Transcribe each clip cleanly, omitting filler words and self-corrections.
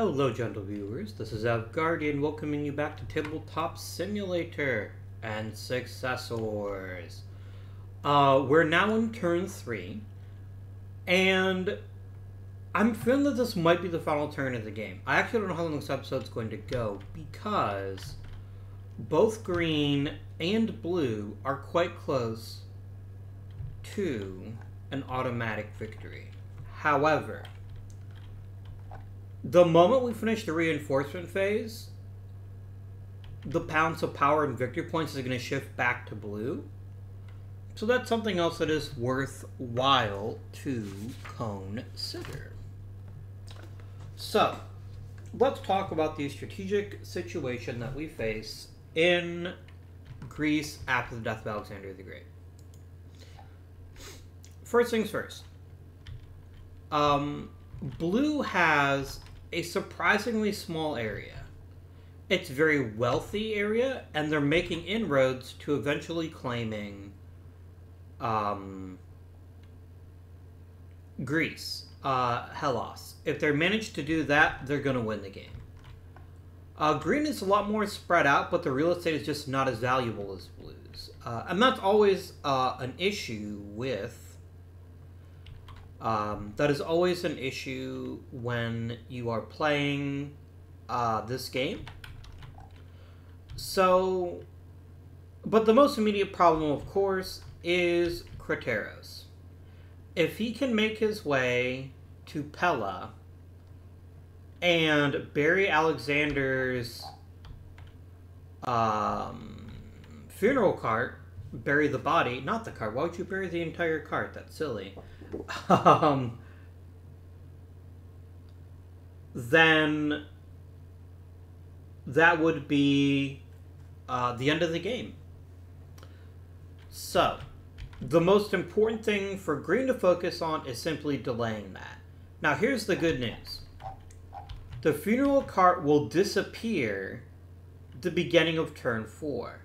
Hello, gentle viewers. This is Guardian welcoming you back to Tabletop Simulator and Successors. We're now in turn 3, and I'm feeling that this might be the final turn of the game. I actually don't know how long this episode's going to go because both green and blue are quite close to an automatic victory. However, the moment we finish the reinforcement phase, the balance of power and victory points is going to shift back to blue. So that's something else that is worthwhile to consider. So, let's talk about the strategic situation that we face in Greece after the death of Alexander the Great. First things first. Blue has a surprisingly small area. It's a very wealthy area, and they're making inroads to eventually claiming Greece, Hellas. If they manage to do that, they're going to win the game. Green is a lot more spread out, but the real estate is just not as valuable as blue's. And that's always an issue with that is always an issue when you are playing this game. So, but the most immediate problem, of course, is Crateros. If he can make his way to Pella and bury Alexander's funeral cart, bury the body, not the cart. Why would you bury the entire cart? That's silly. Then that would be the end of the game. So, the most important thing for green to focus on is simply delaying that. Now, here's the good news. The funeral cart will disappear at the beginning of turn 4.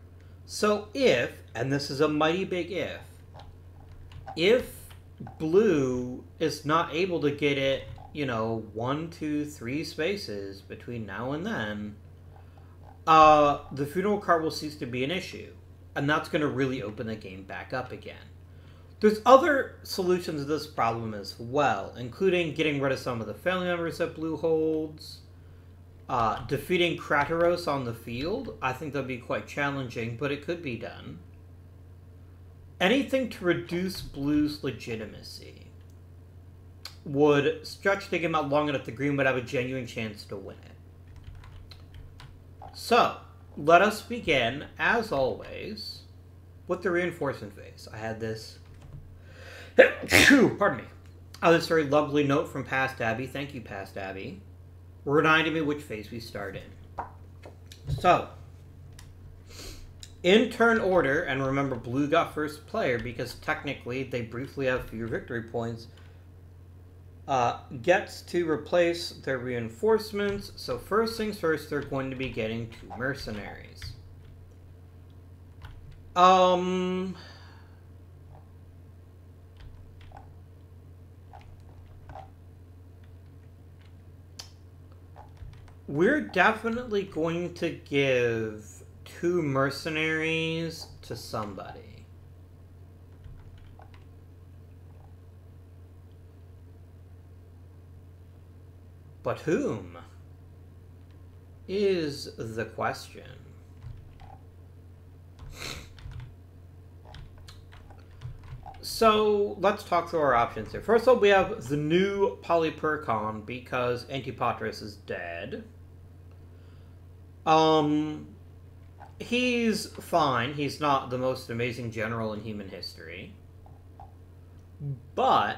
So if, and this is a mighty big if blue is not able to get it, 1, 2, 3 spaces between now and then, the funeral cart will cease to be an issue. And that's going to really open the game back up again. There's other solutions to this problem as well, including getting rid of some of the family members that blue holds, defeating Crateros on the field. I think that'd be quite challenging, but it could be done. Anything to reduce blue's legitimacy would stretch the game out long enough the green would have a genuine chance to win it. So, let us begin, as always, with the reinforcement phase. I had this... Pardon me. This very lovely note from Past Abby. Thank you, Past Abby. Reminding me which phase we start in. So, in turn order, and remember blue got first player because technically they briefly have fewer victory points, gets to replace their reinforcements. So first things first, they're going to be getting 2 mercenaries. We're definitely going to give 2 mercenaries to somebody. But whom is the question. So, let's talk through our options here. First of all, we have the new Polyperchon because Antipatris is dead. He's fine. He's not the most amazing general in human history. But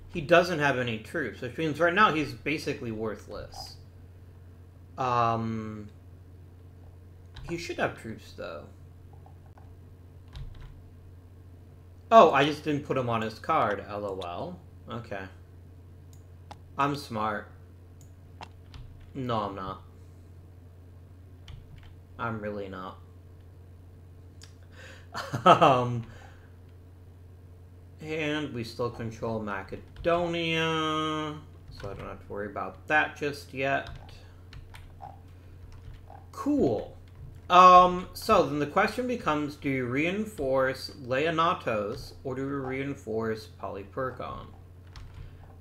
he doesn't have any troops, which means right now he's basically worthless. He should have troops, though. Oh, I just didn't put him on his card, lol. Okay. I'm smart. No, I'm not. I'm really not. And we still control Macedonia. So so I don't have to worry about that just yet. Cool. So then the question becomes, do you reinforce Leonatos or do you reinforce Polypergon?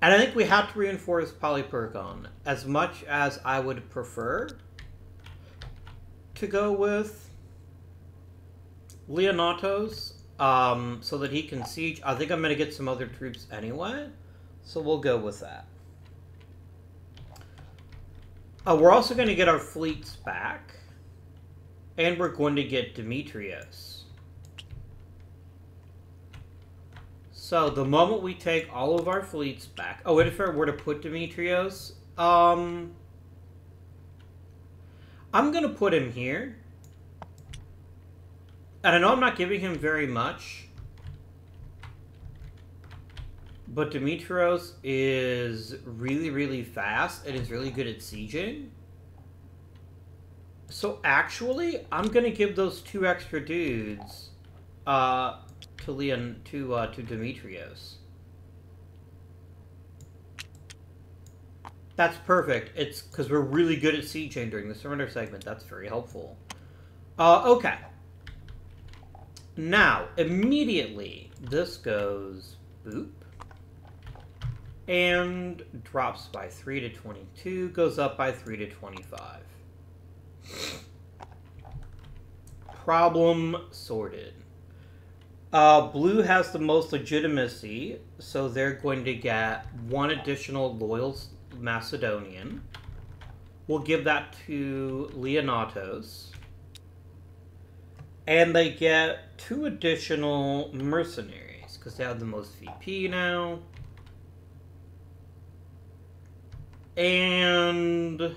And I think we have to reinforce Polypergon, as much as I would prefer to go with Leonatos, so that he can siege. I think I'm going to get some other troops anyway, so we'll go with that. We're also going to get our fleets back, and we're going to get Demetrios. So the moment we take all of our fleets back... Oh, what if I were to put Demetrios? I'm going to put him here. And I know I'm not giving him very much, but Demetrios is really, really fast and is really good at sieging. So actually, I'm gonna give those 2 extra dudes to Demetrios. That's perfect. It's because we're really good at sieging during the surrender segment. That's very helpful. Okay. Now, immediately, this goes boop. And drops by 3 to 22, goes up by 3 to 25. Problem sorted. Blue has the most legitimacy, so they're going to get 1 additional loyal Macedonian. We'll give that to Leonatos. And they get 2 additional mercenaries, because they have the most VP now. And...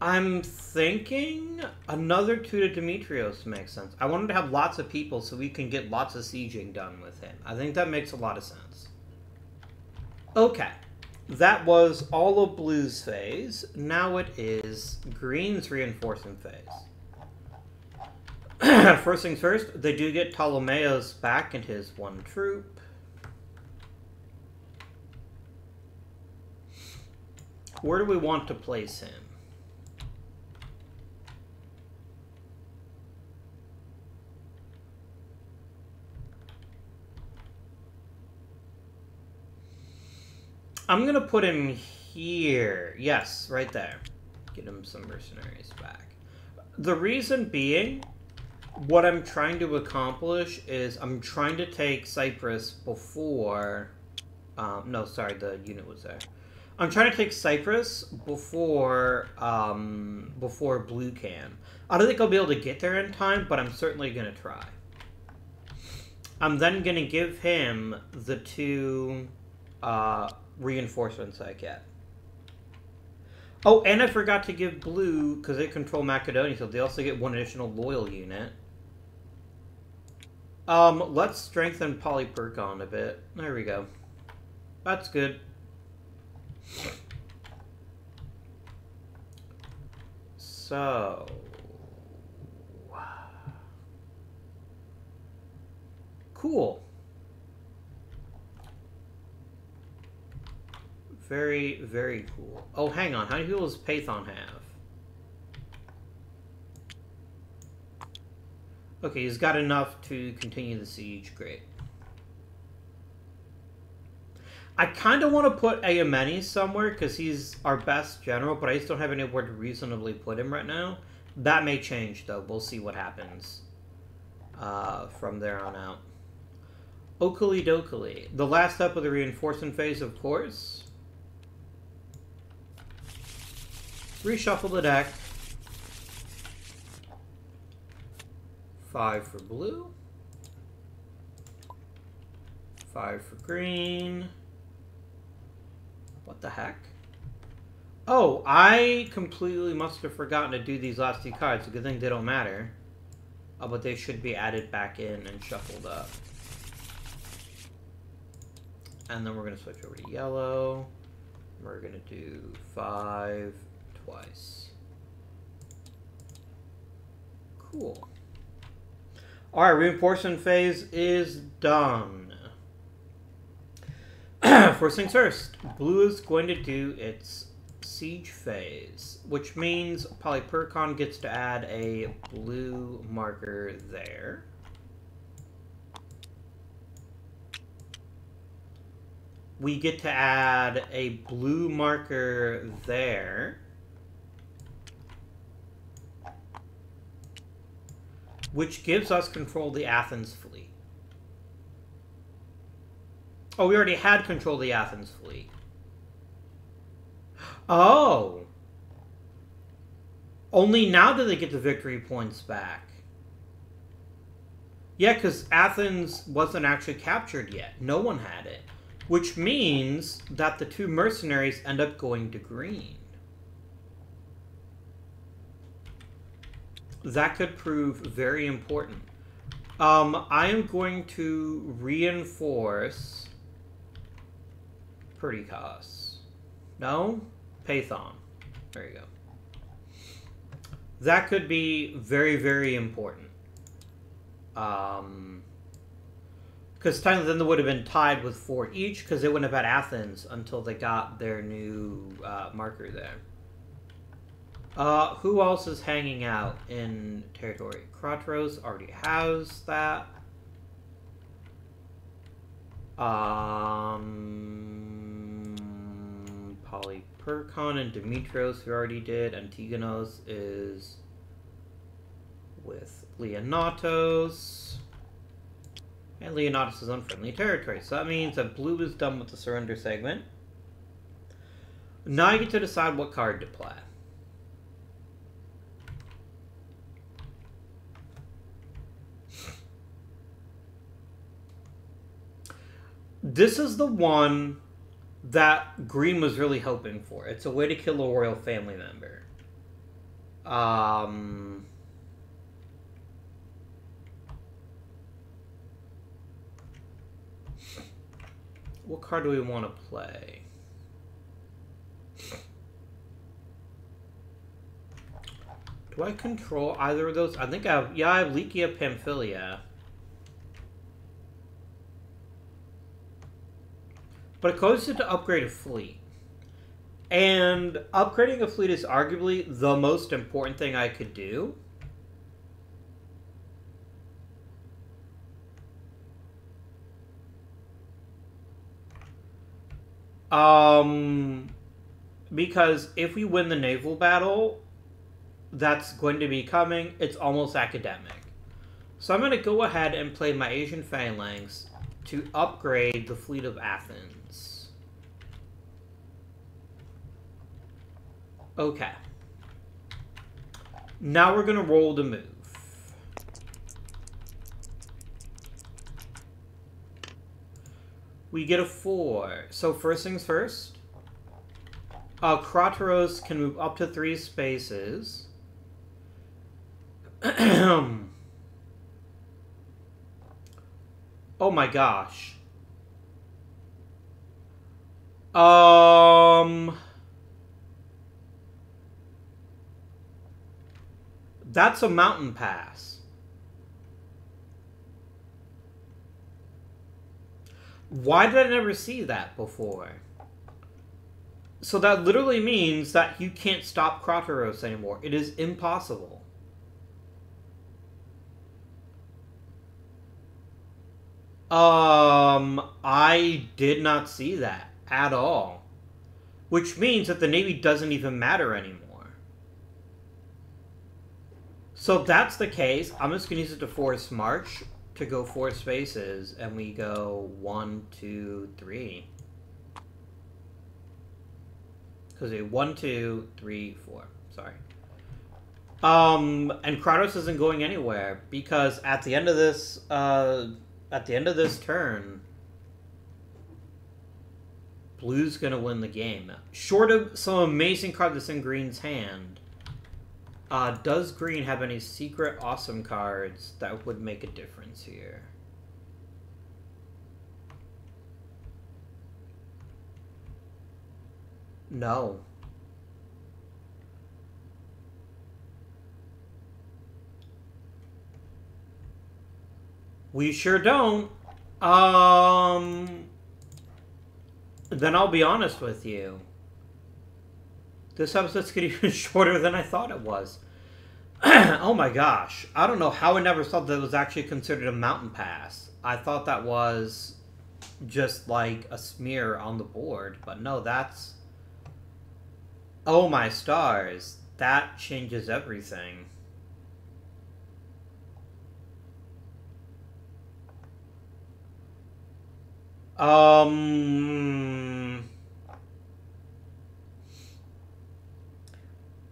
I'm thinking another 2 to Demetrios makes sense. I wanted to have lots of people so we can get lots of sieging done with him. I think that makes a lot of sense. Okay. That was all of Blue's phase. Now it is Green's reinforcing phase. First things first, they do get Ptolemaeus back and his 1 troop. Where do we want to place him? I'm going to put him here. Yes, right there. Get him some mercenaries back. The reason being, what I'm trying to accomplish is I'm trying to take Cyprus before... no, sorry, the unit was there. I'm trying to take Cyprus before before Blue can. I don't think I'll be able to get there in time, but I'm certainly going to try. I'm then going to give him the 2 reinforcements I get. Oh, and I forgot to give Blue, because they control Macedonia, so they also get 1 additional loyal unit. Let's strengthen Polypergon a bit. There we go. That's good. So... Cool. Very, very cool. Oh, hang on. How many people does Pathon have? Okay, he's got enough to continue the siege. Great. I kind of want to put Aemene somewhere because he's our best general, but I just don't have anywhere to reasonably put him right now. That may change, though. We'll see what happens from there on out. Oakley Dokley. The last step of the reinforcement phase, of course. Reshuffle the deck. 5 for blue. 5 for green. What the heck? Oh, I completely must have forgotten to do these last 2 cards. It's a good thing they don't matter. But they should be added back in and shuffled up. And then we're going to switch over to yellow. We're going to do 5 twice. Cool. Alright, reinforcement phase is done. First things first, blue is going to do its siege phase, which means Polypercon gets to add a blue marker there. We get to add a blue marker there. Which gives us control of the Athens fleet. Oh, we already had control of the Athens fleet. Oh! Only now do they get the victory points back. Yeah, because Athens wasn't actually captured yet. No one had it. Which means that the two mercenaries end up going to green. That could prove very important. I am going to reinforce Perdiccas. No? Pathon. There you go. That could be very, very important. Because technically then they would have been tied with 4 each, because they wouldn't have had Athens until they got their new marker there. Who else is hanging out in territory? Kratros already has that. Polypercon and Demetros we already did. Antigonos is with Leonatos. And Leonatos is on friendly territory. So that means that blue is done with the surrender segment. Now you get to decide what card to play. This is the one that green was really hoping for. It's a way to kill a royal family member. What card do we want to play? Do I control either of those? I think I have... Yeah, I have Lycia Pamphylia. But it causes it to upgrade a fleet. And upgrading a fleet is arguably the most important thing I could do. Because if we win the naval battle, that's going to be coming. It's almost academic. So I'm going to go ahead and play my Asian Phalanx to upgrade the fleet of Athens. Okay. Now we're going to roll the move. We get a 4. So first things first. Kratros can move up to 3 spaces. Oh my gosh. That's a mountain pass. Why did I never see that before? So that literally means that you can't stop Kratros anymore. It is impossible. I did not see that at all. Which means that the Navy doesn't even matter anymore. So if that's the case, I'm just going to use it to force march to go 4 spaces, and we go 1, 2, 3. Because 1, 2, 3, 4. Sorry. And Kratos isn't going anywhere because at the end of this turn, blue's gonna win the game. Short of some amazing card that's in green's hand, does green have any secret awesome cards that would make a difference here? No. We sure don't. Then I'll be honest with you. This episode's getting even shorter than I thought it was. Oh my gosh. I don't know how I never thought that was actually considered a mountain pass. I thought that was just like a smear on the board. But no, that's... Oh my stars. That changes everything.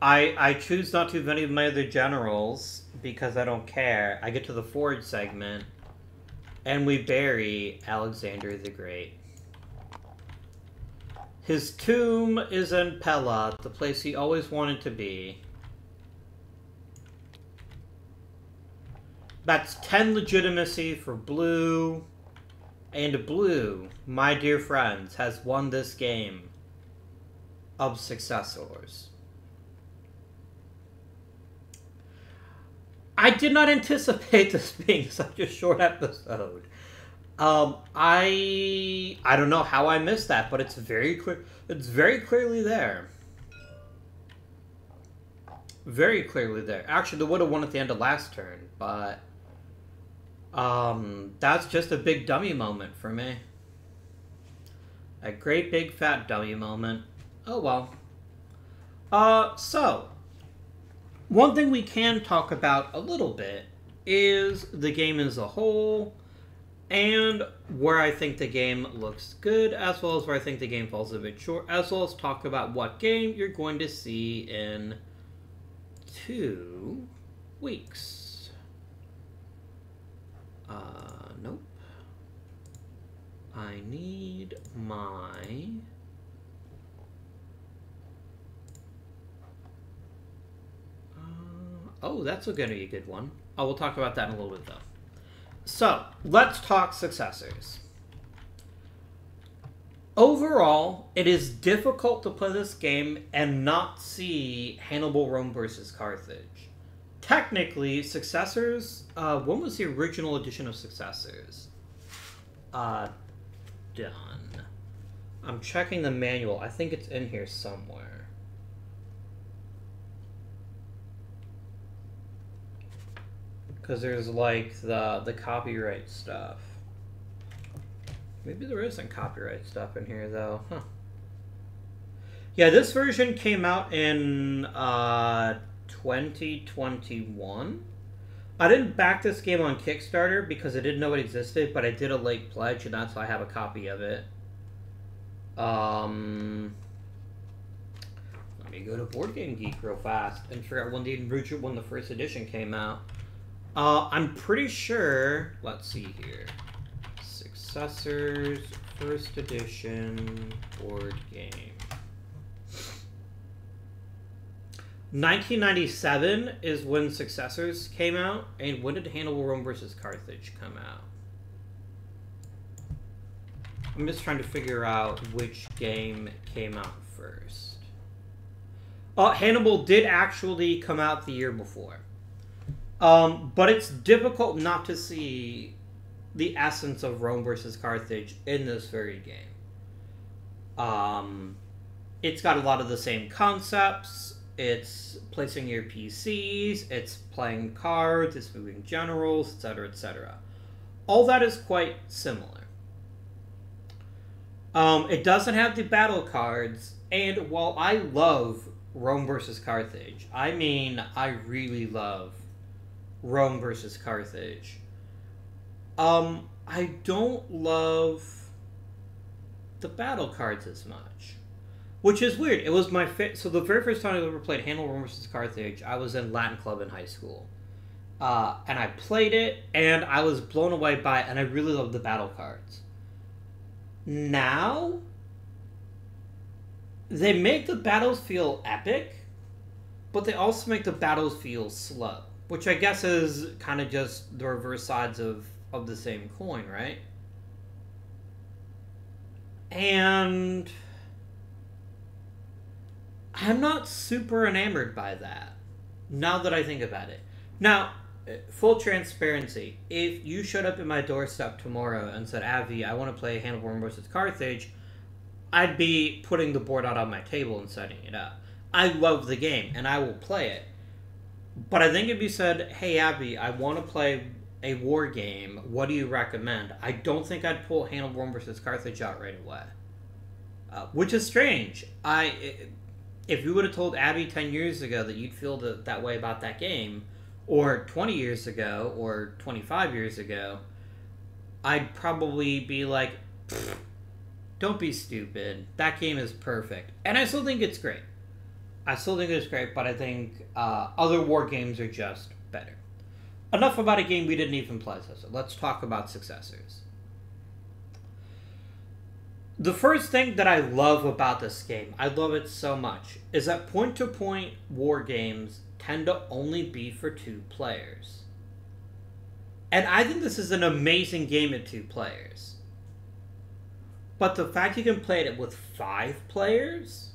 I choose not to have any of my other generals because I don't care. I get to the forge segment and we bury Alexander the Great. His tomb is in Pella, the place he always wanted to be. That's 10 legitimacy for blue. And blue, my dear friends, has won this game of Successors. I did not anticipate this being such a short episode. I don't know how I missed that, but it's very clear. It's very clearly there. Very clearly there. Actually, they would have won at the end of last turn, but that's just a big dummy moment for me. A great big fat dummy moment. Oh well. So one thing we can talk about a little bit is the game as a whole, and where I think the game looks good, as well as where I think the game falls a bit short, as well as talk about what game you're going to see in 2 weeks. Nope. I need my... oh, that's going to be a good one. Oh, we'll talk about that in a little bit, though. So, let's talk Successors. Overall, it is difficult to play this game and not see Hannibal Rome versus Carthage. Technically, Successors, when was the original edition of Successors? Done. I'm checking the manual. I think it's in here somewhere. Because there's, like, the copyright stuff. Maybe there isn't copyright stuff in here, though. Huh. Yeah, this version came out in, 2021. I didn't back this game on Kickstarter because I didn't know it existed, but I did a late pledge, and that's why I have a copy of it. Let me go to Board Game Geek real fast and figure out when the first edition came out. I'm pretty sure. Let's see here. Successors first edition board game. 1997 is when Successors came out, and when did Hannibal Rome versus Carthage come out? I'm just trying to figure out which game came out first. Hannibal did actually come out the year before. But it's difficult not to see the essence of Rome versus Carthage in this very game. It's got a lot of the same concepts. It's placing your PCs, it's playing cards, it's moving generals, etc., etc. All that is quite similar. It doesn't have the battle cards, and while I love Rome versus Carthage, I mean, I really love Rome versus Carthage, I don't love the battle cards as much. Which is weird. It was my so the very first time I ever played Hannibal versus Carthage, I was in Latin club in high school, and I played it, and I was blown away by it, and I really loved the battle cards. Now, they make the battles feel epic, but they also make the battles feel slow, which I guess is kind of just the reverse sides of the same coin, right? And I'm not super enamored by that, now that I think about it. Now, full transparency, if you showed up at my doorstep tomorrow and said, Avi, I want to play Hannibal versus Carthage, I'd be putting the board out on my table and setting it up. I love the game, and I will play it. But I think if you said, hey, Abby, I want to play a war game, what do you recommend? I don't think I'd pull Hannibal versus Carthage out right away. Which is strange. If you would have told Abby 10 years ago that you'd feel that way about that game, or 20 years ago, or 25 years ago, I'd probably be like, don't be stupid. That game is perfect. And I still think it's great. But I think other war games are just better. Enough about a game we didn't even play, so let's talk about Successors. The first thing that I love about this game, I love it so much, is that point-to-point war games tend to only be for 2 players. And I think this is an amazing game at 2 players. But the fact you can play it with 5 players?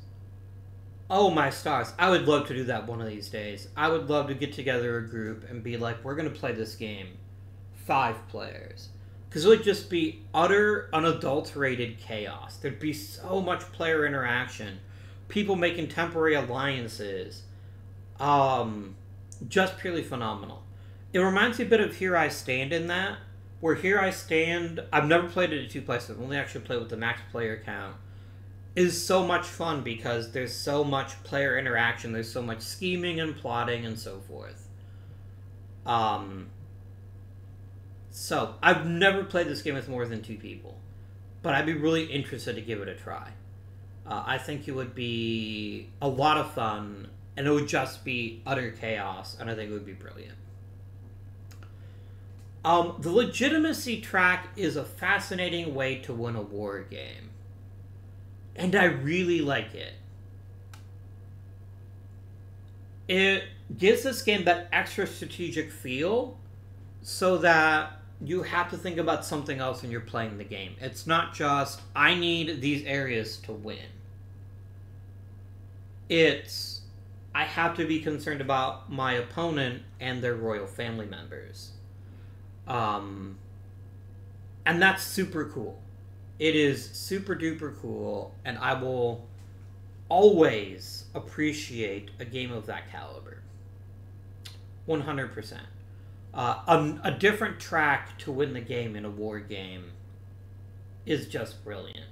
Oh my stars, I would love to do that one of these days. I would love to get together a group and be like, we're going to play this game 5 players. Because it would just be utter, unadulterated chaos. There'd be so much player interaction. People making temporary alliances. Just purely phenomenal. It reminds me a bit of Here I Stand in that. Where Here I Stand, I've never played it at 2 players. I've only actually played with the max player count. Is so much fun because there's so much player interaction, there's so much scheming and plotting and so forth. So, I've never played this game with more than 2 people, but I'd be really interested to give it a try. I think it would be a lot of fun, and it would just be utter chaos, and I think it would be brilliant. The legitimacy track is a fascinating way to win a war game. And I really like it. It gives this game that extra strategic feel so that you have to think about something else when you're playing the game. It's not just, I need these areas to win. It's, I have to be concerned about my opponent and their royal family members. And that's super cool. It is super duper cool, and I will always appreciate a game of that caliber. 100%. A different track to win the game in a war game is just brilliant.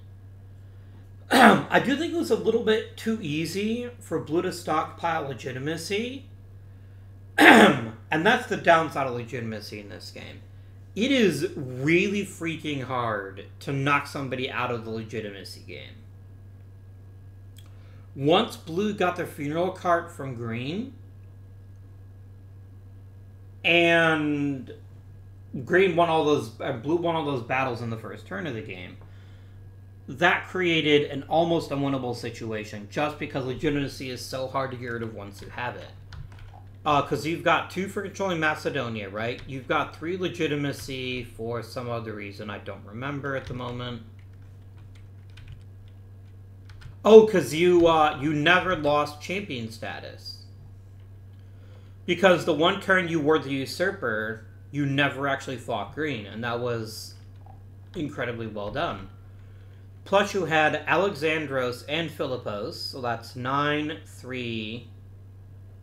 I do think it was a little bit too easy for Blue to stockpile legitimacy. And that's the downside of legitimacy in this game. It is really freaking hard to knock somebody out of the legitimacy game. Once Blue got the funeral cart from Green, and Green won all those, Blue won all those battles in the first turn of the game, that created an almost unwinnable situation just because legitimacy is so hard to get rid of once you have it. Because you've got 2 for controlling Macedonia, right? You've got 3 legitimacy for some other reason I don't remember at the moment. Oh, because you never lost champion status. Because the one turn you were the usurper, you never actually fought Green, and that was incredibly well done. Plus you had Alexandros and Philippos, so that's 9, 3...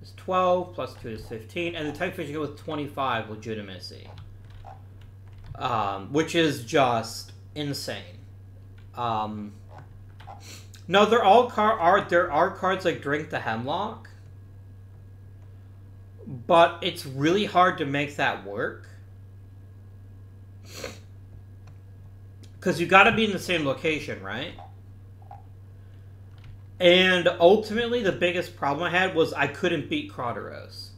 is 12, plus 2 is 15, and the Typefish you go with 25 legitimacy. Which is just insane. No, there are cards like Drink the Hemlock, but it's really hard to make that work. Because you gotta be in the same location, right? And ultimately, the biggest problem I had was I couldn't beat Kroteros.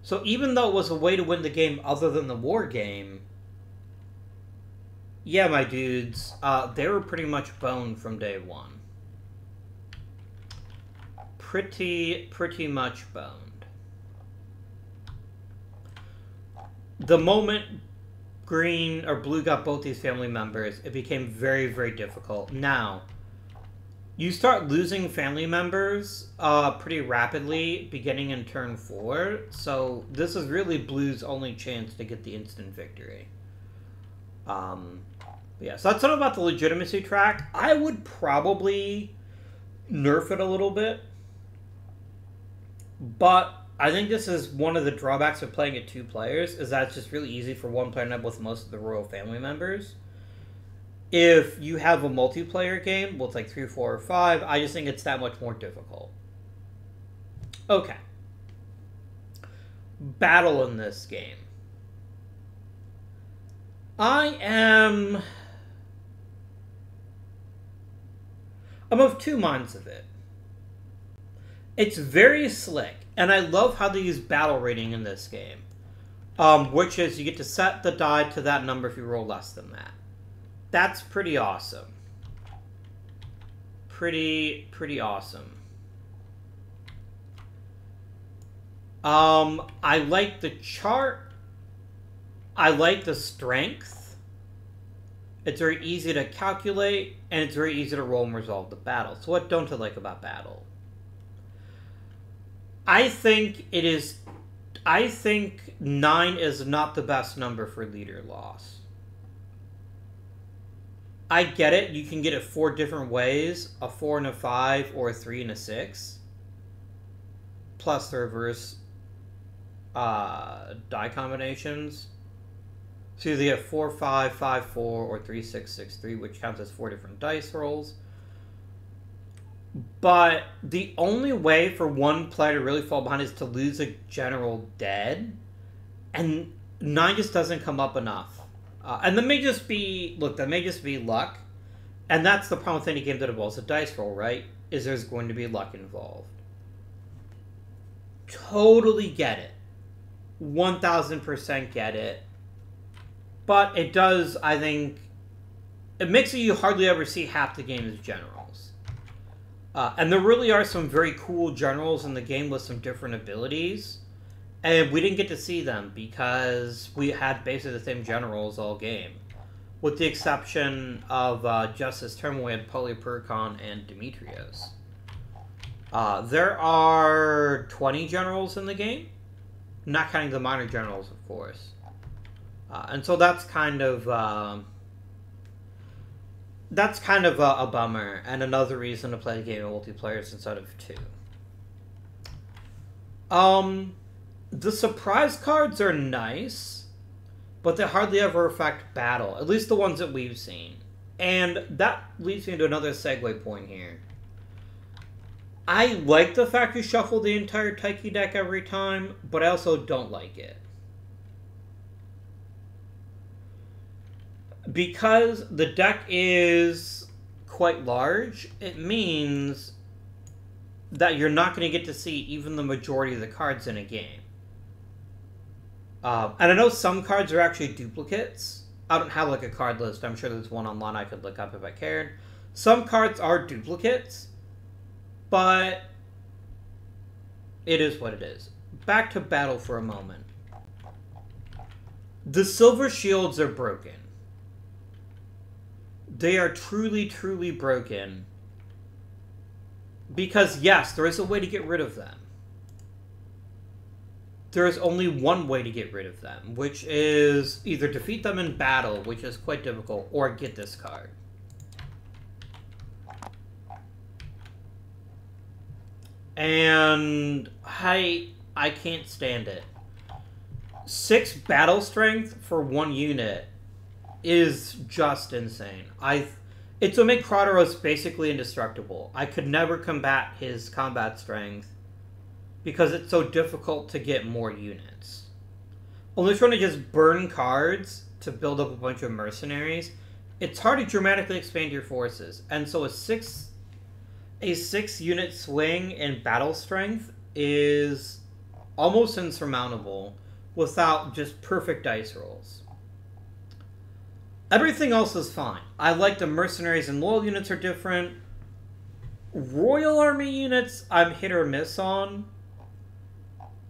So even though it was a way to win the game other than the war game, yeah, my dudes, they were pretty much boned from day one. Pretty much boned. The moment Green or Blue got both these family members, it became very, very difficult. Now, you start losing family members pretty rapidly beginning in turn 4. So this is really Blue's only chance to get the instant victory. Yeah, so that's something about the legitimacy track. I would probably nerf it a little bit. But I think this is one of the drawbacks of playing it 2 players, is that it's just really easy for one player to end up with most of the royal family members. If you have a multiplayer game with like 3, 4, or 5, I just think it's that much more difficult. Okay. Battle in this game. I'm of 2 minds of it. It's very slick, and I love how they use battle rating in this game. Which is, you get to set the die to that number if you roll less than that. That's pretty awesome. Pretty awesome. I like the chart. I like the strength. It's very easy to calculate, and it's very easy to roll and resolve the battle. So what don't I like about battle? I think 9 is not the best number for leader loss. I get it, you can get it 4 different ways, a 4 and a 5, or a 3 and a 6. Plus the reverse die combinations. So either get 4, 5, 5, 4, or 3, 6, 6, 3, which counts as 4 different dice rolls. But the only way for one player to really fall behind is to lose a general dead. And 9 just doesn't come up enough. And that may just be, that may just be luck. And that's the problem with any game that involves a dice roll, right? Is there's going to be luck involved. Totally get it. 1000% get it. But it does, I think, it makes it you hardly ever see half the game as generals. And there really are some very cool generals in the game with some different abilities. And we didn't get to see them because we had basically the same generals all game. With the exception of Justice Term, we had Polyperchon and Demetrios. There are 20 generals in the game. Not counting the minor generals, of course. And so that's kind of a bummer, and another reason to play the game in multiplayer instead of 2. The surprise cards are nice, but they hardly ever affect battle, at least the ones that we've seen. And that leads me to another segue point here. I like the fact you shuffle the entire Taiki deck every time, but I also don't like it. Because the deck is quite large, it means that you're not going to get to see even the majority of the cards in a game. And I know some cards are actually duplicates. I don't have like a card list. I'm sure there's one online I could look up if I cared. Some cards are duplicates, but it is what it is. Back to battle for a moment. The silver shields are broken. They are truly, truly broken. Because, yes, there is a way to get rid of them. There is only one way to get rid of them, which is either defeat them in battle, which is quite difficult, or get this card. And I can't stand it. 6 battle strength for 1 unit is just insane. It's what made Kratos basically indestructible. I could never combat his combat strength because it's so difficult to get more units. Unless you're trying to just burn cards to build up a bunch of mercenaries, it's hard to dramatically expand your forces. And so a 6 unit swing in battle strength is almost insurmountable without just perfect dice rolls. Everything else is fine. I like the mercenaries and loyal units are different. Royal army units, I'm hit or miss on.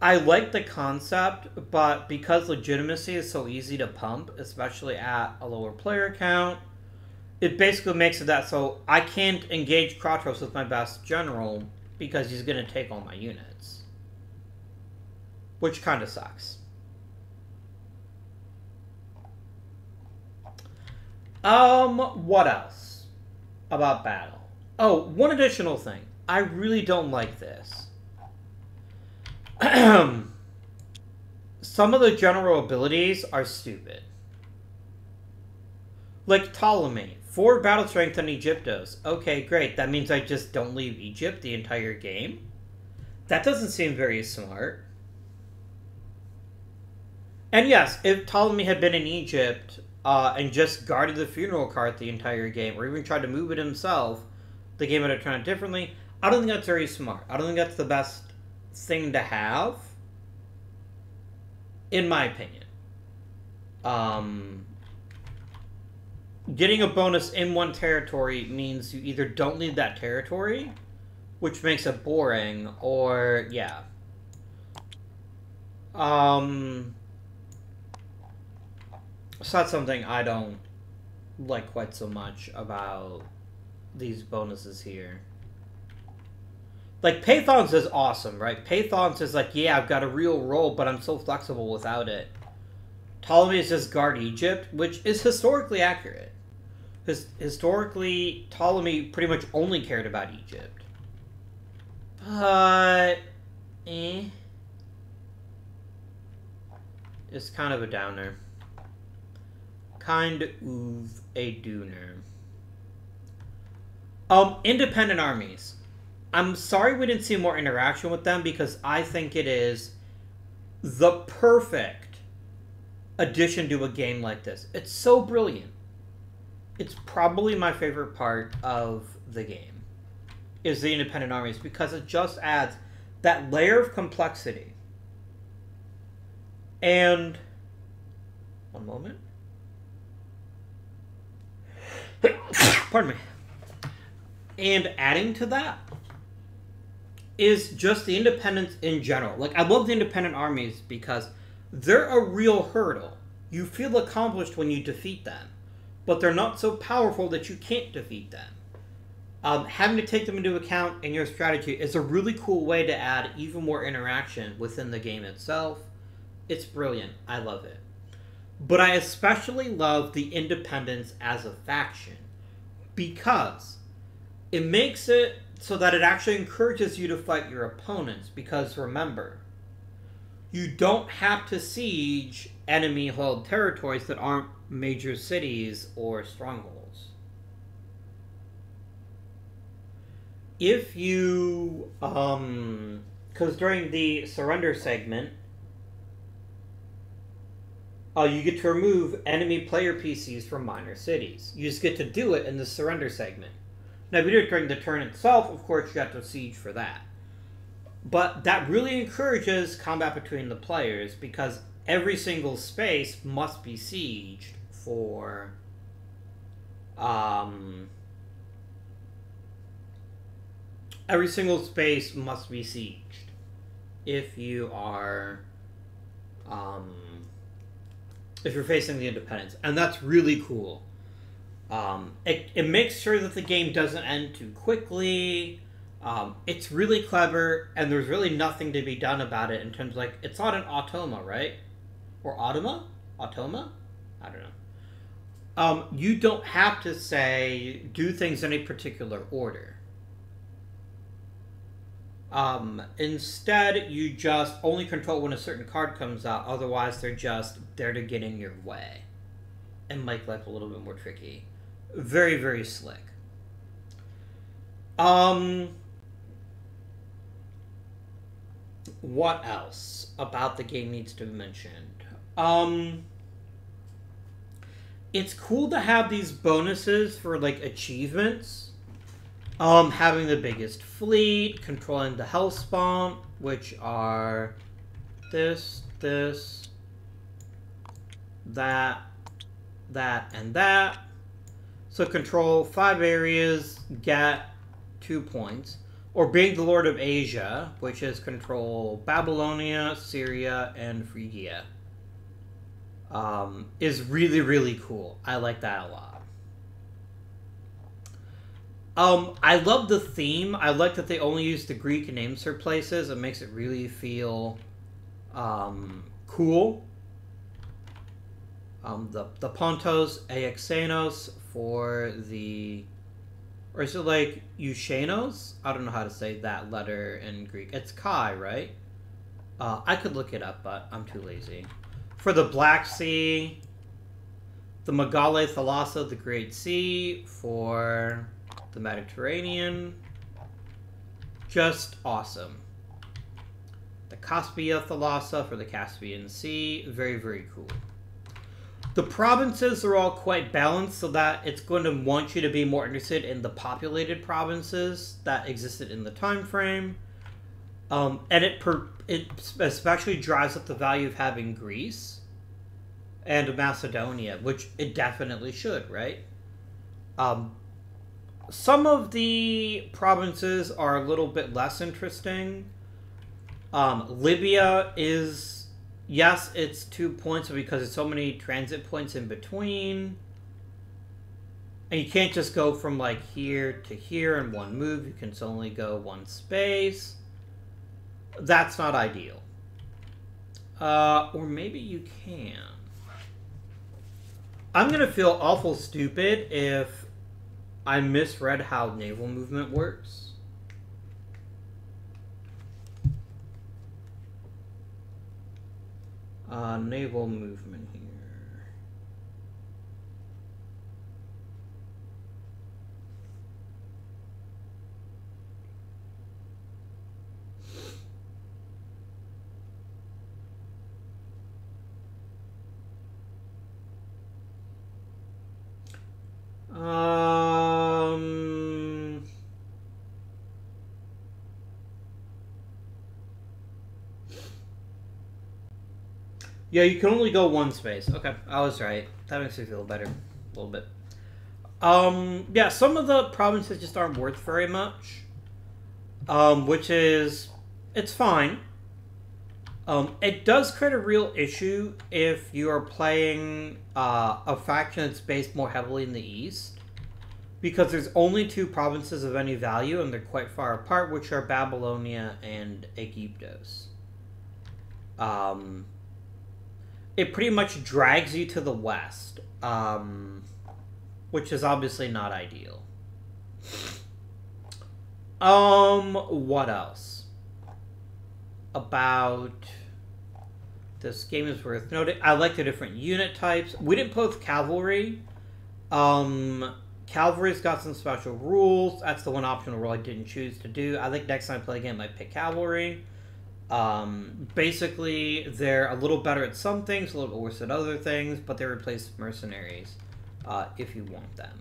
I like the concept, but because legitimacy is so easy to pump, especially at a lower player count, it basically makes it that so I can't engage Kratos with my best general because he's going to take all my units. Which kind of sucks. What else about battle? Oh, one additional thing. I really don't like this. Some of the general abilities are stupid. Like Ptolemy. 4 battle strength on Egyptos. Okay, great. That means I just don't leave Egypt the entire game? That doesn't seem very smart. And yes, if Ptolemy had been in Egypt and just guarded the funeral cart the entire game, or even tried to move it himself, the game would have turned out differently. I don't think that's very smart. I don't think that's the best thing to have, in my opinion. Getting a bonus in one territory means you either don't leave that territory, which makes it boring, or, yeah. So that's something I don't like quite so much about these bonuses here. Like, Pathons is awesome, right? Pathons is like, yeah, I've got a real role, but I'm so flexible without it. Ptolemy is just guard Egypt, which is historically accurate. Historically, Ptolemy pretty much only cared about Egypt. But... It's kind of a downer. Kind of a dooner. Independent armies. I'm sorry we didn't see more interaction with them because I think it is the perfect addition to a game like this. It's so brilliant. It's probably my favorite part of the game, is the independent armies, because it just adds that layer of complexity. And... one moment. Pardon me. And adding to that is just the independence in general. Like, I love the independent armies because they're a real hurdle. You feel accomplished when you defeat them, but they're not so powerful that you can't defeat them. Having to take them into account in your strategy is a really cool way to add even more interaction within the game itself. It's brilliant. I love it. But I especially love the independence as a faction because it makes it so that it actually encourages you to fight your opponents. Because remember, you don't have to siege enemy-held territories that aren't major cities or strongholds. If you, because during the surrender segment, you get to remove enemy player PCs from minor cities. You just get to do it in the surrender segment. Now, if you do it during the turn itself, of course, you have to siege for that. But that really encourages combat between the players because every single space must be sieged for... every single space must be sieged if you are... if you're facing the independents. And that's really cool. It makes sure that the game doesn't end too quickly. It's really clever, and there's really nothing to be done about it in terms of, like, it's not an automa, right? Or automa? Automa? I don't know. You don't have to say, do things in a particular order. Instead, you just only control when a certain card comes out, otherwise they're just there to get in your way and make life a little bit more tricky. Very, very slick. What else about the game needs to be mentioned? It's cool to have these bonuses for, like, achievements. Having the biggest fleet, controlling the Hellspawn, which are this, that, and that. So control 5 areas, get 2 points. Or being the Lord of Asia, which is control Babylonia, Syria, and Phrygia. Is really, really cool. I like that a lot. I love the theme. I like that they only use the Greek names for places. It makes it really feel cool. The Pontos, Aexanos for the... Or is it like Eushanos? I don't know how to say that letter in Greek. It's Chi, right? I could look it up, but I'm too lazy. For the Black Sea, the Megale Thalassa, the Great Sea. For the Mediterranean, just awesome. The Caspia Thalassa for the Caspian Sea, very, very cool. The provinces are all quite balanced, so that it's going to want you to be more interested in the populated provinces that existed in the time frame. And it especially drives up the value of having Greece and Macedonia, which it definitely should, right? Some of the provinces are a little bit less interesting. Libya is... Yes, it's 2 points because there's so many transit points in between. And you can't just go from, like, here to here in one move. You can only go one space. That's not ideal. Or maybe you can. I'm going to feel awful stupid if I misread how naval movement works. Naval movement here. Yeah, you can only go one space. Okay, I was right. That makes me feel better. A little bit. Yeah, some of the provinces just aren't worth very much. Which is... It's fine. It does create a real issue if you are playing a faction that's based more heavily in the east. Because there's only 2 provinces of any value, and they're quite far apart, which are Babylonia and Aegyptos. It pretty much drags you to the west, which is obviously not ideal. What else? About this game is worth noting. I like the different unit types. We didn't play with cavalry. Cavalry's got some special rules. That's the one optional rule I didn't choose to do. I think next time I play again, I might pick cavalry. Basically, they're a little better at some things, a little bit worse at other things, but they replace mercenaries, if you want them.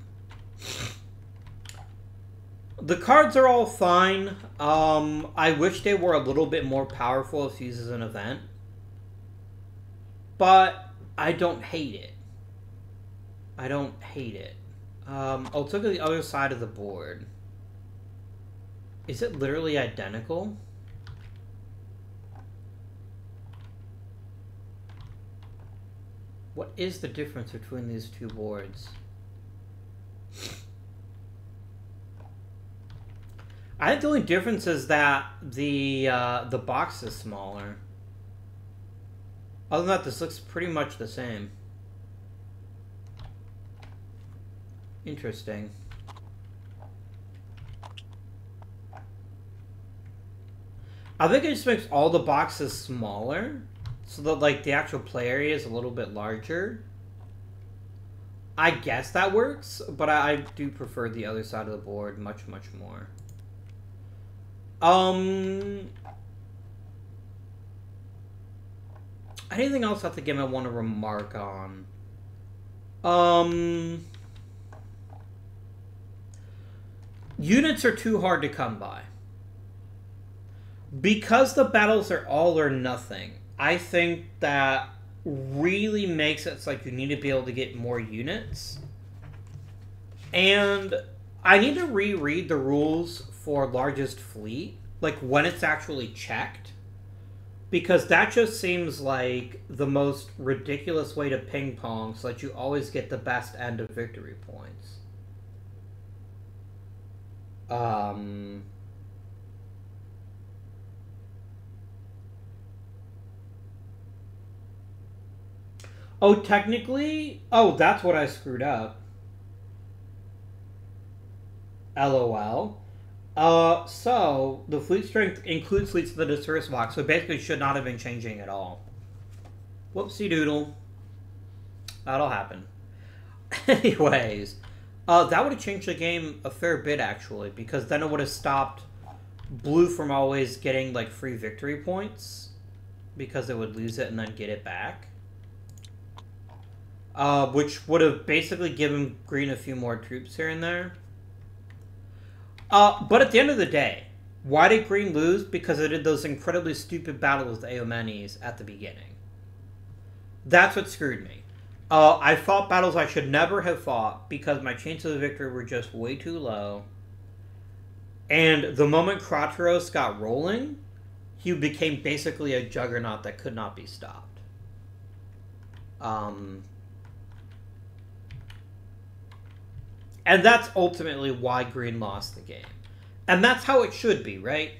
The cards are all fine. I wish they were a little bit more powerful if used as an event. But I don't hate it. I don't hate it. I'll look at the other side of the board. Is it literally identical? What is the difference between these 2 boards? I think the only difference is that the box is smaller. Other than that, this looks pretty much the same. Interesting. I think it just makes all the boxes smaller, so that, like, the actual play area is a little bit larger. I guess that works, but I do prefer the other side of the board much, much more. Anything else about the game I want to remark on? Units are too hard to come by. Because the battles are all or nothing, I think that really makes it so like you need to be able to get more units. And I need to reread the rules for largest fleet, like when it's actually checked. Because that just seems like the most ridiculous way to ping pong so that you always get the best end of victory points. Um... Oh, technically... Oh, that's what I screwed up. LOL. So, the fleet strength includes fleets of the dispersed box, so basically should not have been changing at all. Whoopsie doodle. That'll happen. Anyways, that would have changed the game a fair bit, actually, because then it would have stopped Blue from always getting, like, free victory points, because it would lose it and then get it back. Which would have basically given Green a few more troops here and there. But at the end of the day, why did Green lose? Because it did those incredibly stupid battles with Aomenes at the beginning. That's what screwed me. I fought battles I should never have fought because my chances of victory were just way too low. And the moment Krateros got rolling, he became basically a juggernaut that could not be stopped. And that's ultimately why Green lost the game. And that's how it should be, right?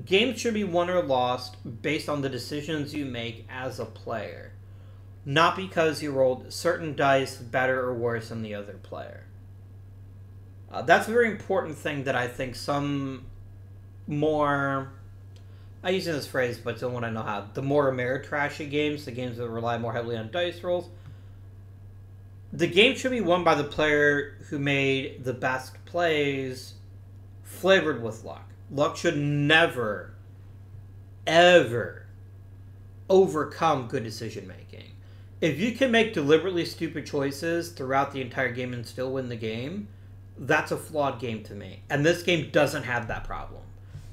Games should be won or lost based on the decisions you make as a player. Not because you rolled certain dice better or worse than the other player. That's a very important thing that I think some more... I'm using this phrase, but don't want to know how. The more Ameritrashy games, the games that rely more heavily on dice rolls, the game should be won by the player who made the best plays flavored with luck. Luck should never, ever overcome good decision making. If you can make deliberately stupid choices throughout the entire game and still win the game, that's a flawed game to me. And this game doesn't have that problem,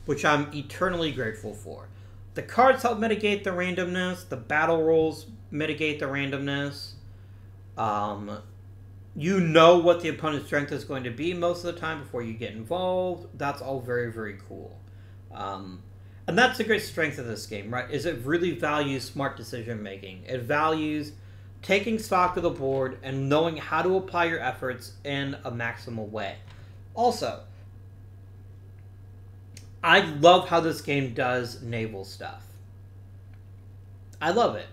which I'm eternally grateful for. The cards help mitigate the randomness. The battle rolls mitigate the randomness. You know what the opponent's strength is going to be most of the time before you get involved. That's all very, very cool. And that's the great strength of this game, right? Is it really values smart decision making. It values taking stock of the board and knowing how to apply your efforts in a maximal way. Also, I love how this game does naval stuff. I love it.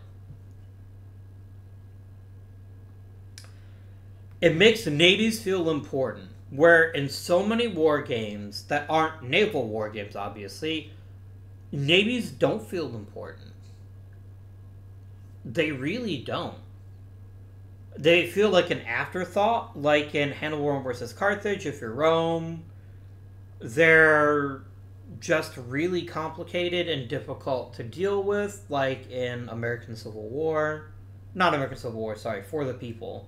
It makes navies feel important, where in so many war games that aren't naval war games, obviously, navies don't feel important. They really don't. They feel like an afterthought, like in Hannibal Rome versus Carthage, if you're Rome. They're just really complicated and difficult to deal with, like in American Civil War. Not American Civil War, sorry, For the People.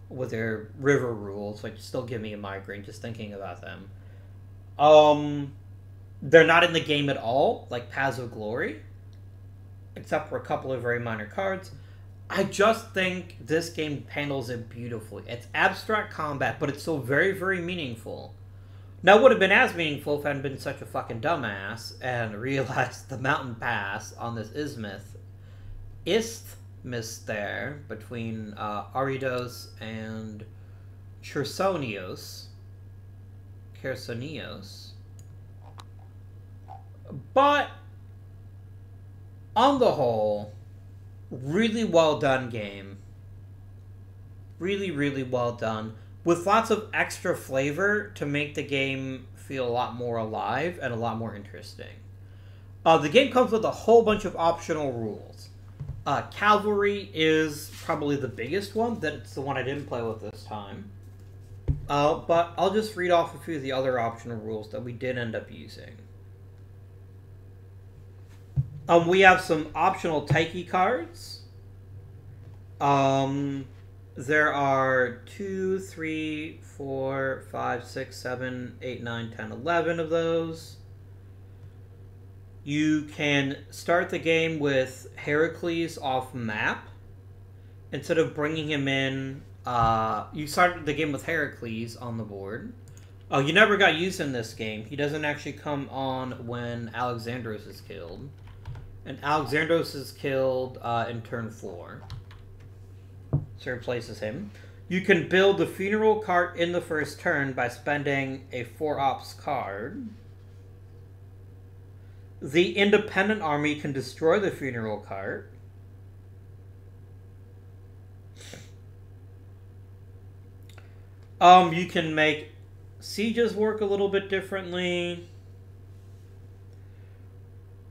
With their river rules, like, still give me a migraine just thinking about them. They're not in the game at all, like Paths of Glory, except for a couple of very minor cards. I just think this game handles it beautifully. It's abstract combat, but it's still very, very meaningful. Now, it would have been as meaningful if I hadn't been such a fucking dumbass and realized the mountain pass on this isthmus there between Aridos and Chersonios. But on the whole, really well done game. Really, really well done. With lots of extra flavor to make the game feel a lot more alive and a lot more interesting. The game comes with a whole bunch of optional rules. Cavalry is probably the biggest one. That's the one I didn't play with this time. But I'll just read off a few of the other optional rules that we did end up using. We have some optional Taiki cards. There are 2, 3, 4, 5, 6, 7, 8, 9, 10, 11 of those. You can start the game with Heracles off map. Instead of bringing him in, you start the game with Heracles on the board. Oh, you never got used in this game. He doesn't actually come on when Alexandros is killed. And Alexandros is killed in turn 4. So replaces him. You can build the funeral cart in the first turn by spending a 4-ops card. The independent army can destroy the funeral cart. You can make sieges work a little bit differently.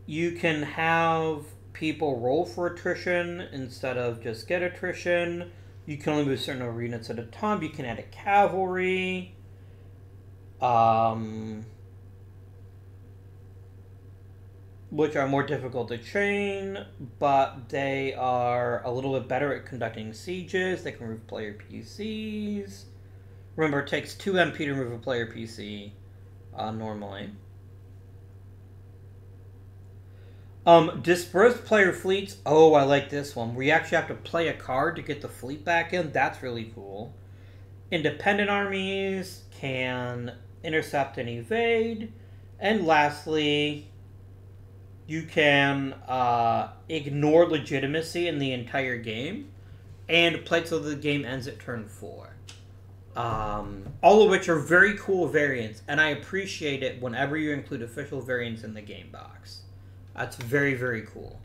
You can have people roll for attrition instead of just get attrition. You can only move certain number of units at a time. You can add a cavalry. Which are more difficult to train, but they are a little bit better at conducting sieges. They can remove player PCs. Remember, it takes 2 MP to remove a player PC normally. Dispersed player fleets. Oh, I like this one. Where you actually have to play a card to get the fleet back in. That's really cool. Independent armies can intercept and evade. And lastly, you can ignore legitimacy in the entire game and play till the game ends at turn 4. All of which are very cool variants, and I appreciate it whenever you include official variants in the game box. That's very, very cool.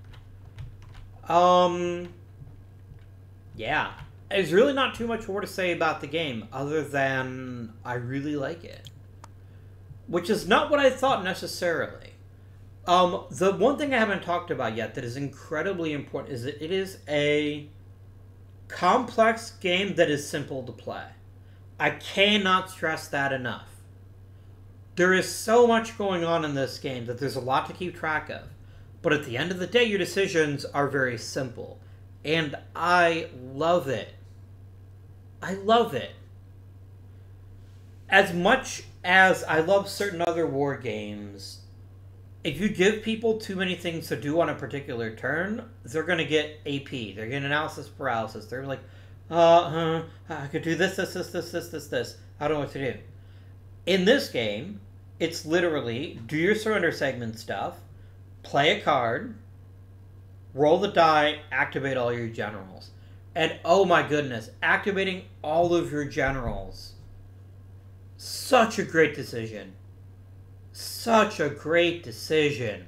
Yeah. There's really not too much more to say about the game, other than I really like it. Which is not what I thought necessarily. The one thing I haven't talked about yet that is incredibly important is that it is a complex game that is simple to play. I cannot stress that enough. There is so much going on in this game that there's a lot to keep track of. But at the end of the day, your decisions are very simple. And I love it. I love it. As much as I love certain other war games, if you give people too many things to do on a particular turn, they're going to get AP. They're going to analysis paralysis. They're like, I could do this. I don't know what to do. In this game, it's literally do your surrender segment stuff, play a card, roll the die, activate all your generals. And oh my goodness, activating all of your generals. Such a great decision. Such a great decision.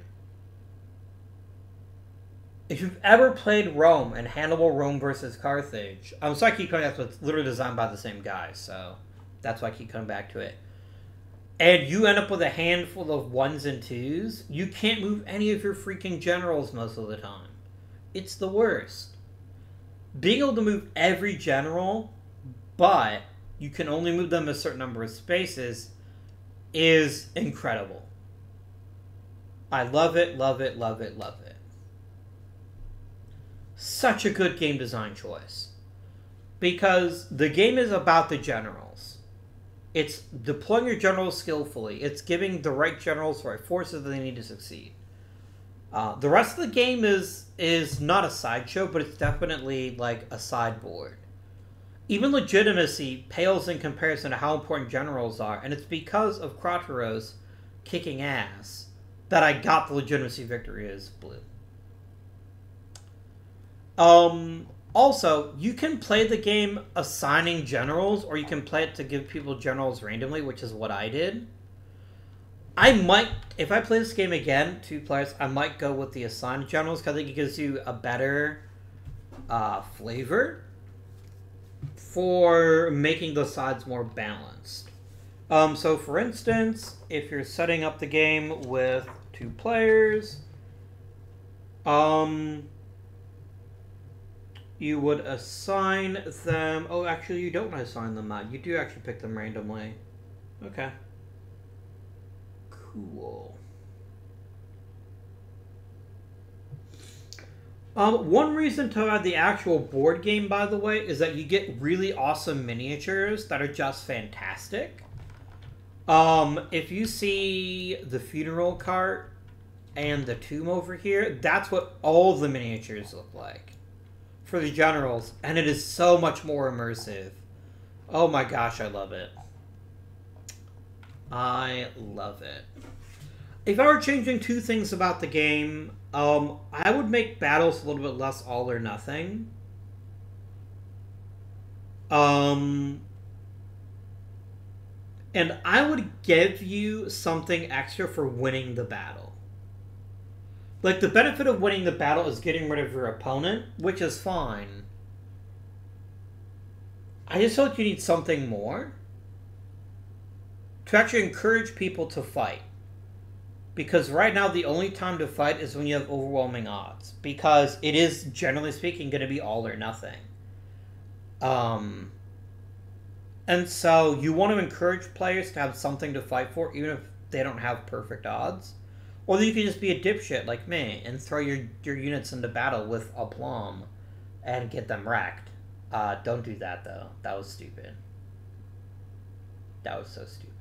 If you've ever played Rome and Hannibal Rome versus Carthage, I'm sorry I keep coming back to it. It's literally designed by the same guy, so that's why I keep coming back to it. And you end up with a handful of 1s and 2s, you can't move any of your freaking generals most of the time. It's the worst. Being able to move every general, but you can only move them a certain number of spaces, is incredible. I love it, love it, love it, love it. Such a good game design choice. Because the game is about the generals. It's deploying your generals skillfully. It's giving the right generals the right forces that they need to succeed. The rest of the game is not a sideshow, but it's definitely like a sideboard. Even legitimacy pales in comparison to how important generals are, and it's because of Krateros kicking ass that I got the legitimacy victory as blue. Also, you can play the game assigning generals, or you can play it to give people generals randomly, which is what I did. I might, if I play this game again, 2 players, I might go with the assigned generals, because I think it gives you a better flavor for making the sides more balanced. So for instance, if you're setting up the game with 2 players, you would assign them... Oh, actually, you don't assign them out. You do actually pick them randomly. Okay. Cool. One reason to have the actual board game, by the way, is that you get really awesome miniatures that are just fantastic. If you see the funeral cart and the tomb over here, that's what all the miniatures look like for the generals, and it is so much more immersive. Oh my gosh, I love it. I love it. If I were changing 2 things about the game, I would make battles a little bit less all or nothing. And I would give you something extra for winning the battle. Like, the benefit of winning the battle is getting rid of your opponent, which is fine. I just feel like you need something more to actually encourage people to fight. Because right now, the only time to fight is when you have overwhelming odds. Because it is, generally speaking, going to be all or nothing. And so you want to encourage players to have something to fight for, even if they don't have perfect odds. Or you can just be a dipshit like me and throw your units into battle with aplomb and get them wrecked. Don't do that, though. That was stupid. That was so stupid.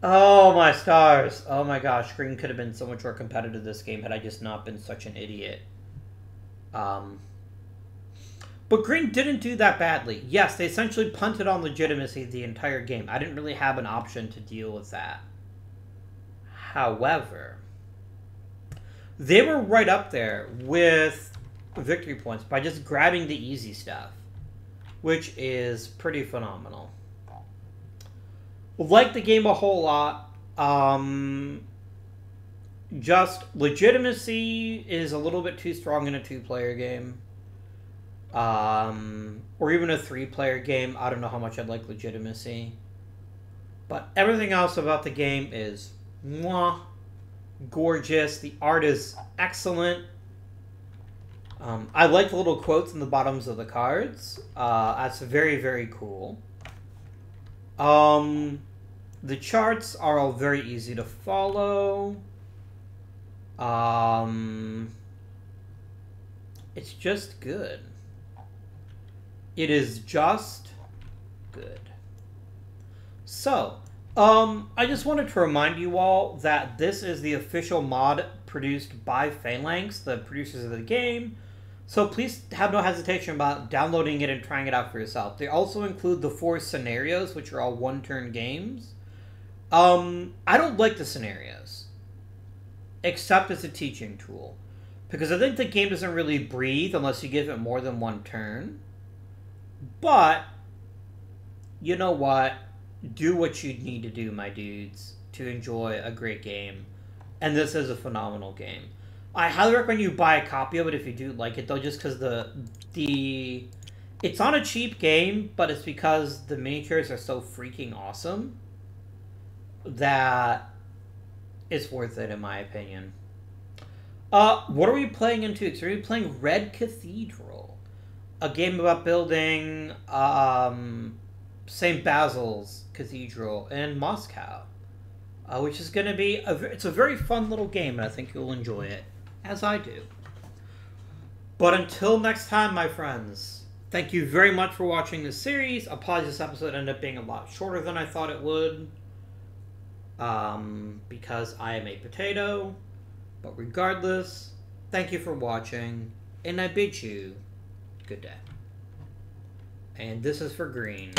Oh, my stars. Oh, my gosh. Green could have been so much more competitive this game had I just not been such an idiot. But Green didn't do that badly. Yes, they essentially punted on legitimacy the entire game. I didn't really have an option to deal with that. However, they were right up there with victory points by just grabbing the easy stuff, which is pretty phenomenal. Like the game a whole lot. Just legitimacy is a little bit too strong in a 2-player game. Or even a 3-player game. I don't know how much I'd like legitimacy. But everything else about the game is mwah, gorgeous. The art is excellent. I like the little quotes in the bottoms of the cards. That's very, very cool. The charts are all very easy to follow. It's just good. It is just good. So, I just wanted to remind you all that this is the official mod produced by Phalanx, the producers of the game. So please have no hesitation about downloading it and trying it out for yourself. They also include the 4 scenarios, which are all one-turn games. I don't like the scenarios, except as a teaching tool, because I think the game doesn't really breathe unless you give it more than one turn. But, you know what? Do what you need to do, my dudes, to enjoy a great game. And this is a phenomenal game. I highly recommend you buy a copy of it if you do like it, though, just because it's not a cheap game, but it's because the miniatures are so freaking awesome that it's worth it, in my opinion. What are we playing in 2 weeks? Are we playing Red Cathedral? A game about building St. Basil's Cathedral in Moscow. Which is going to be... it's a very fun little game, and I think you'll enjoy it, as I do. But until next time, my friends, thank you very much for watching this series. Apologies, this episode ended up being a lot shorter than I thought it would. Because I am a potato. But regardless, thank you for watching, and I bid you good day. And this is for Green.